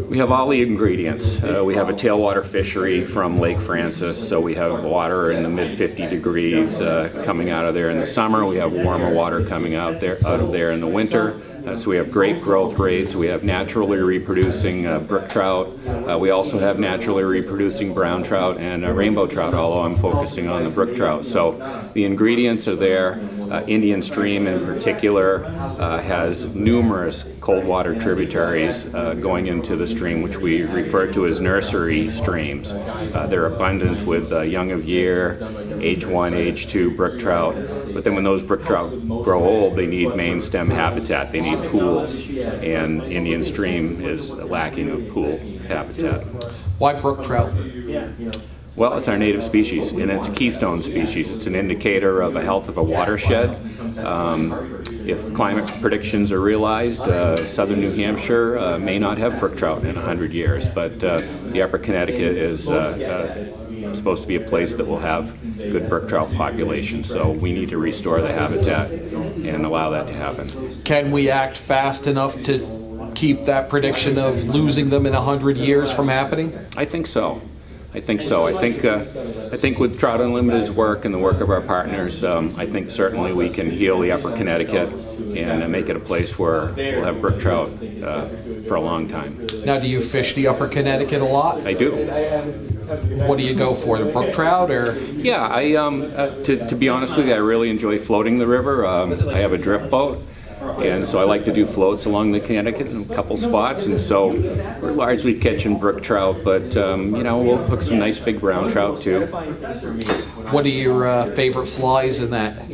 We have all the ingredients. We have a tailwater fishery from Lake Francis, so we have water in the mid-50 degrees coming out of there in the summer. We have warmer water coming out of there in the winter. So we have great growth rates. We have naturally reproducing brook trout. We also have naturally reproducing brown trout and rainbow trout, although I'm focusing on the brook trout. So the ingredients are there. Indian Stream in particular has numerous cold water tributaries going into the stream, which we refer to as nursery streams. They're abundant with young of year, age 1, age 2 brook trout, but then when those brook trout grow old, they need main stem habitat. They need pools, and Indian Stream is lacking of pool habitat. Why brook trout? Well, it's our native species, and it's a keystone species. It's an indicator of a health of a watershed. If climate predictions are realized, southern New Hampshire may not have brook trout in 100 years, but the upper Connecticut is supposed to be a place that will have good brook trout population, so we need to restore the habitat and allow that to happen. Can we act fast enough to keep that prediction of losing them in 100 years from happening? I think so. I think with Trout Unlimited's work and the work of our partners, I think certainly we can heal the upper Connecticut and make it a place where we'll have brook trout for a long time. Now, do you fish the upper Connecticut a lot? I do. What do you go for, the brook trout or? Yeah, to be honest with you, I really enjoy floating the river. I have a drift boat. And so I like to do floats along the Connecticut in a couple spots, and so we're largely catching brook trout, but we'll hook some nice big brown trout too. What are your favorite flies in that?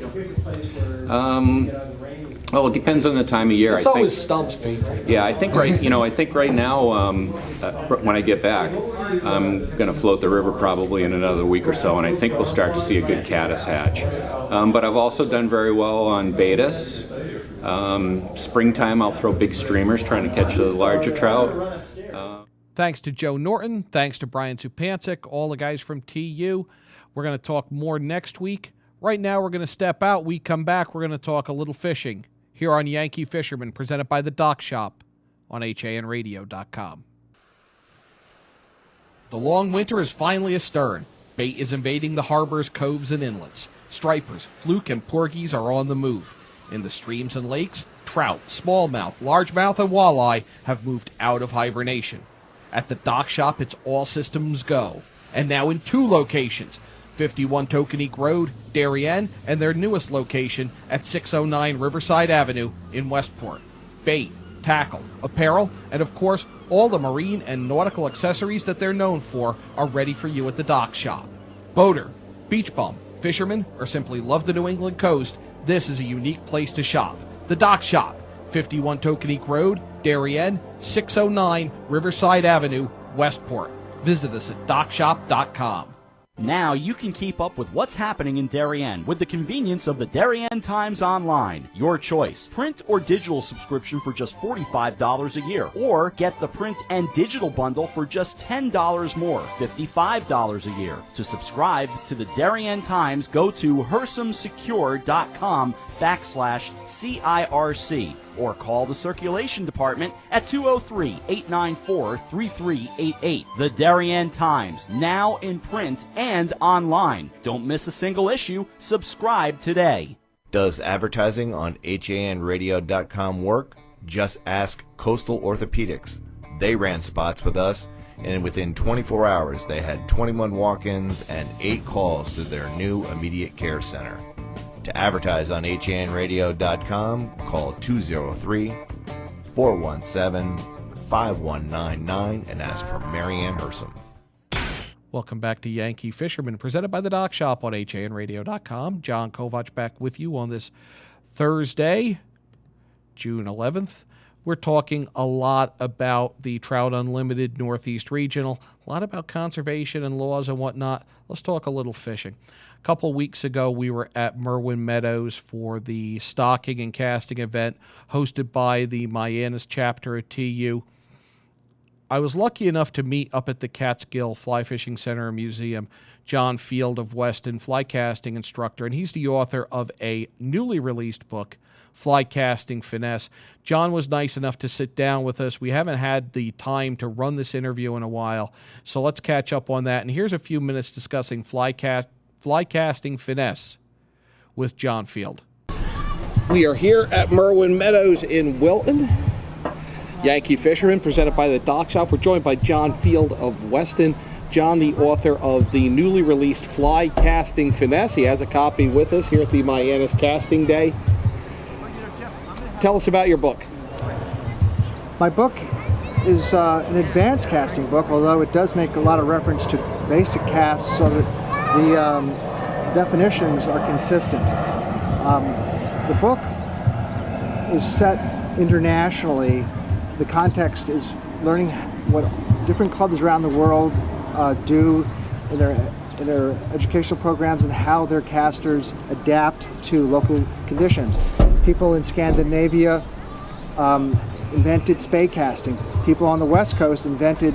Well, it depends on the time of year. This always stumps people. Yeah, I think right now, when I get back, I'm going to float the river probably in another week or so, and I think we'll start to see a good caddis hatch. But I've also done very well on baetis. Springtime, I'll throw big streamers trying to catch the larger trout. Thanks to Joe Norton. Thanks to Brian Zupancic, all the guys from TU. We're going to talk more next week. Right now, we're going to step out. We come back, we're going to talk a little fishing here on Yankee Fisherman, presented by the Dock Shop on HANradio.com. The long winter is finally astern. Bait is invading the harbors, coves, and inlets. Stripers, fluke, and porgies are on the move. In the streams and lakes, trout, smallmouth, largemouth, and walleye have moved out of hibernation. At the Dock Shop, it's all systems go. And now in 2 locations, 51 Tokenique Road, Darien, and their newest location at 609 Riverside Avenue in Westport. Bait, tackle, apparel, and of course, all the marine and nautical accessories that they're known for are ready for you at the Dock Shop. Boater, beach bum, fisherman, or simply love the New England coast, this is a unique place to shop. The Dock Shop, 51 Tokenique Road, Darien, 609 Riverside Avenue, Westport. Visit us at dockshop.com. Now you can keep up with what's happening in Darien with the convenience of the Darien Times Online. Your choice. Print or digital subscription for just $45 a year. Or get the print and digital bundle for just $10 more, $55 a year. To subscribe to the Darien Times, go to hersumsecure.com/CIRC or call the circulation department at 203-894-3388. The Darien Times, now in print and online. Don't miss a single issue. Subscribe today. Does advertising on HANradio.com work? Just ask Coastal Orthopedics. They ran spots with us, and within 24 hours they had 21 walk-ins and 8 calls to their new immediate care center. To advertise on HANradio.com, call 203-417-5199 and ask for Marianne Hersum. Welcome back to Yankee Fisherman, presented by the Dock Shop on HANradio.com. John Kovach back with you on this Thursday, June 11th. We're talking a lot about the Trout Unlimited Northeast Regional, a lot about conservation and laws and whatnot. Let's talk a little fishing. A couple weeks ago, we were at Merwin Meadows for the stocking and casting event hosted by the Mianus chapter at TU. I was lucky enough to meet up at the Catskill Fly Fishing Center and Museum John Field of Weston, fly casting instructor, and he's the author of a newly released book, Fly Casting Finesse. John was nice enough to sit down with us. We haven't had the time to run this interview in a while, so let's catch up on that. And here's a few minutes discussing fly casting finesse with John Field. We are here at Merwin Meadows in Wilton. Yankee Fisherman, presented by the Dock Shop. We're joined by John Field of Weston. John, the author of the newly released Fly Casting Finesse. He has a copy with us here at the Mianus Casting Day. Tell us about your book. My book is an advanced casting book, although it does make a lot of reference to basic casts so that the definitions are consistent. The book is set internationally. The context is learning what different clubs around the world do in their educational programs and how their casters adapt to local conditions. People in Scandinavia invented spey casting. People on the West Coast invented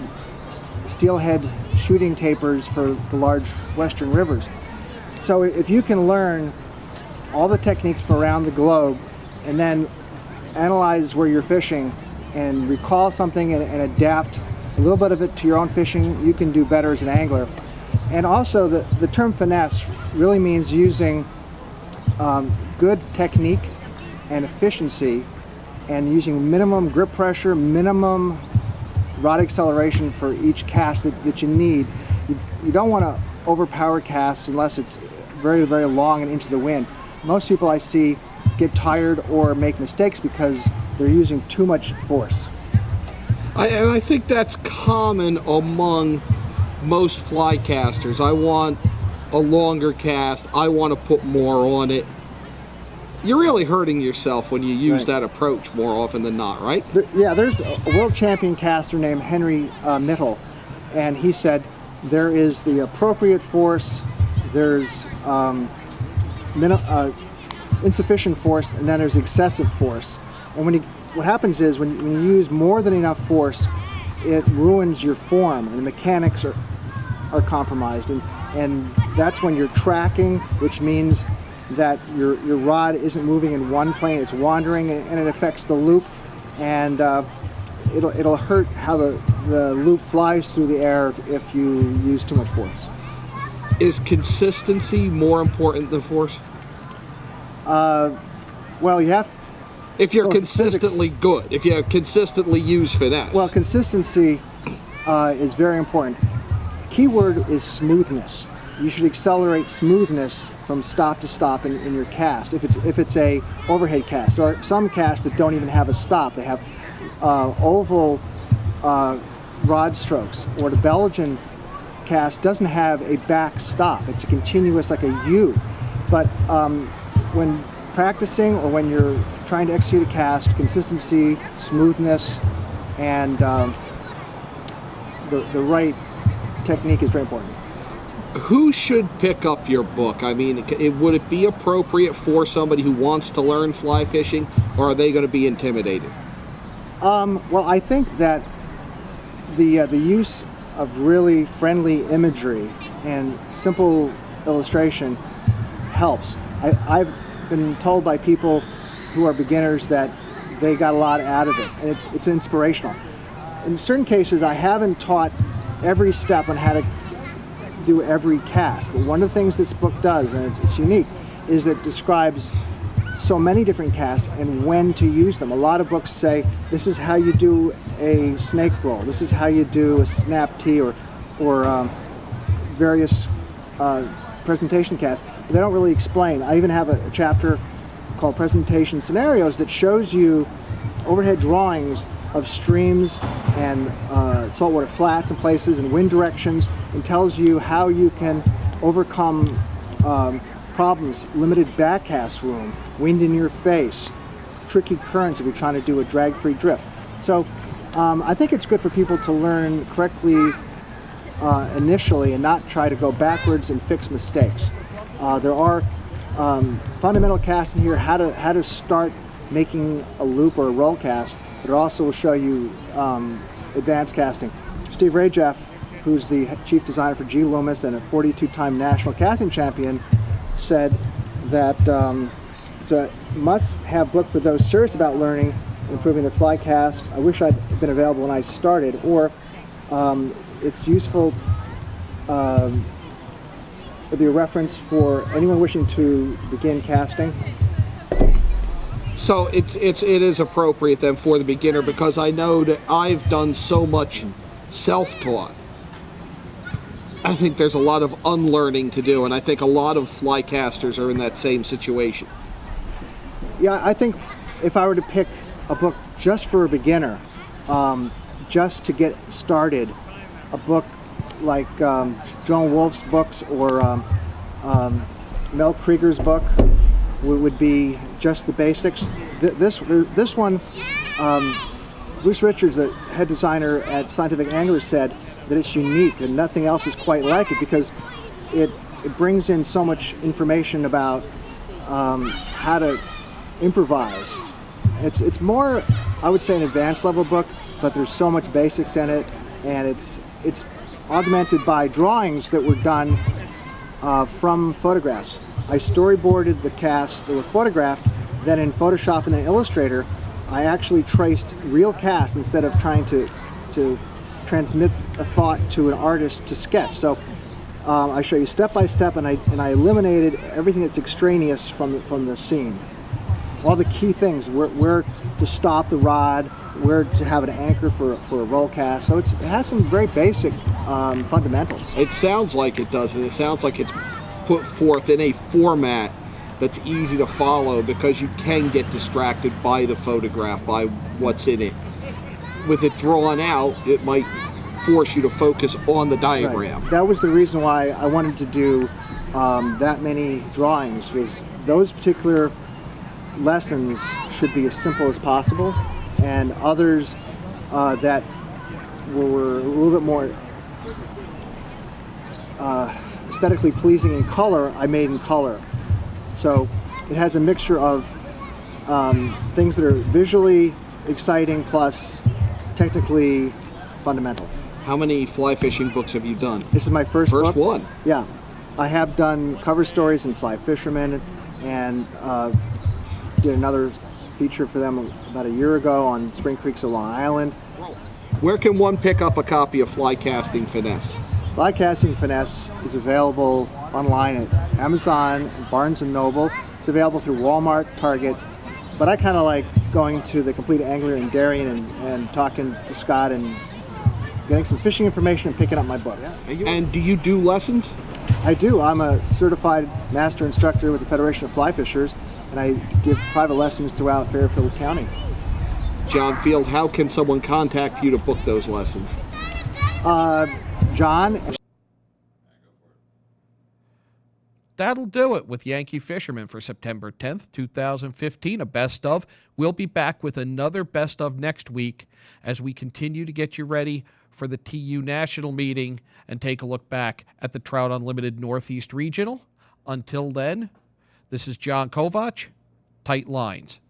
steelhead shooting tapers for the large western rivers. So if you can learn all the techniques from around the globe and then analyze where you're fishing and recall something and adapt a little bit of it to your own fishing, you can do better as an angler. And also the term finesse really means using good technique and efficiency and using minimum grip pressure, minimum rod acceleration for each cast that you need. You don't want to overpower casts unless it's very, very long and into the wind. Most people I see get tired or make mistakes because they're using too much force. And I think that's common among most fly casters. I want a longer cast. I want to put more on it. You're really hurting yourself when you use that approach more often than not, right? There's a world champion caster named Henry Mittel, and he said there is the appropriate force, there's insufficient force, and then there's excessive force. And what happens is when you use more than enough force, it ruins your form, and the mechanics are compromised. And that's when you're tracking, which means that your rod isn't moving in one plane, it's wandering, and it affects the loop, and it'll hurt how the loop flies through the air if you use too much force. Is consistency more important than force? Well, you have. If you're consistently good, if you consistently use finesse. Well, consistency is very important. Keyword is smoothness. You should accelerate smoothness from stop to stop in your cast. If it's a overhead cast, or some casts that don't even have a stop, they have oval rod strokes, or the Belgian cast doesn't have a back stop. It's a continuous, like a U. But when practicing or when you're trying to execute a cast, consistency, smoothness, and the right technique is very important. Who should pick up your book? I mean, would it be appropriate for somebody who wants to learn fly fishing, or are they going to be intimidated? Well, I think that the use of really friendly imagery and simple illustration helps. I've been told by people who are beginners that they got a lot out of it, and it's inspirational. In certain cases, I haven't taught every step on how to do every cast, but one of the things this book does, and it's unique, is it describes so many different casts and when to use them. A lot of books say this is how you do a snake roll, this is how you do a snap tee, or various presentation casts. They don't really explain. I even have a chapter called Presentation Scenarios that shows you overhead drawings of streams and saltwater flats and places and wind directions, and tells you how you can overcome problems, limited backcast room, wind in your face, tricky currents if you're trying to do a drag-free drift. So I think it's good for people to learn correctly initially and not try to go backwards and fix mistakes. There are fundamental casts in here, how to start making a loop or a roll cast, but it also will show you advanced casting. Steve Rajeff, who's the chief designer for G. Loomis and a 42-time national casting champion, said that it's a must-have book for those serious about learning and improving their fly cast. I wish I'd been available when I started, or it's useful. It'll be a reference for anyone wishing to begin casting. So it is appropriate then for the beginner, because I know that I've done so much self-taught. I think there's a lot of unlearning to do, and I think a lot of fly casters are in that same situation. Yeah, I think if I were to pick a book just for a beginner, just to get started, a book like Joan Wolfe's books or Mel Krieger's book would be just the basics. This one, Bruce Richards, the head designer at Scientific Anglers, said that it's unique and nothing else is quite like it because it brings in so much information about how to improvise. It's more, I would say, an advanced level book, but there's so much basics in it, and it's augmented by drawings that were done from photographs. I storyboarded the casts that were photographed, then in Photoshop and then Illustrator, I actually traced real casts instead of trying to transmit a thought to an artist to sketch. So I show you step by step, and I eliminated everything that's extraneous from the scene. All the key things, where to stop the rod, where to have an anchor for a roll cast. So it has some very basic fundamentals. It sounds like it does, and it sounds like it's put forth in a format that's easy to follow because you can get distracted by the photograph, by what's in it. With it drawn out, it might force you to focus on the diagram. Right. That was the reason why I wanted to do that many drawings, was those particular lessons should be as simple as possible, and others that were a little bit more aesthetically pleasing in color, I made in color. So it has a mixture of things that are visually exciting plus technically fundamental. How many fly fishing books have you done? This is my first book. First one? Yeah. I have done cover stories in Fly Fisherman, and did another feature for them about a year ago on Spring Creeks of Long Island. Where can one pick up a copy of Fly Casting Finesse? Fly Casting Finesse is available online at Amazon, Barnes & Noble. It's available through Walmart, Target, but I kind of like going to the Complete Angler in Darien and talking to Scott and getting some fishing information and picking up my book. And do you do lessons? I do. I'm a certified master instructor with the Federation of Fly Fishers, and I give private lessons throughout Fairfield County. John Field, how can someone contact you to book those lessons? John. That'll do it with Yankee Fisherman for September 10th, 2015, a best of. We'll be back with another best of next week as we continue to get you ready for the TU National Meeting and take a look back at the Trout Unlimited Northeast Regional. Until then, this is John Kovach. Tight lines.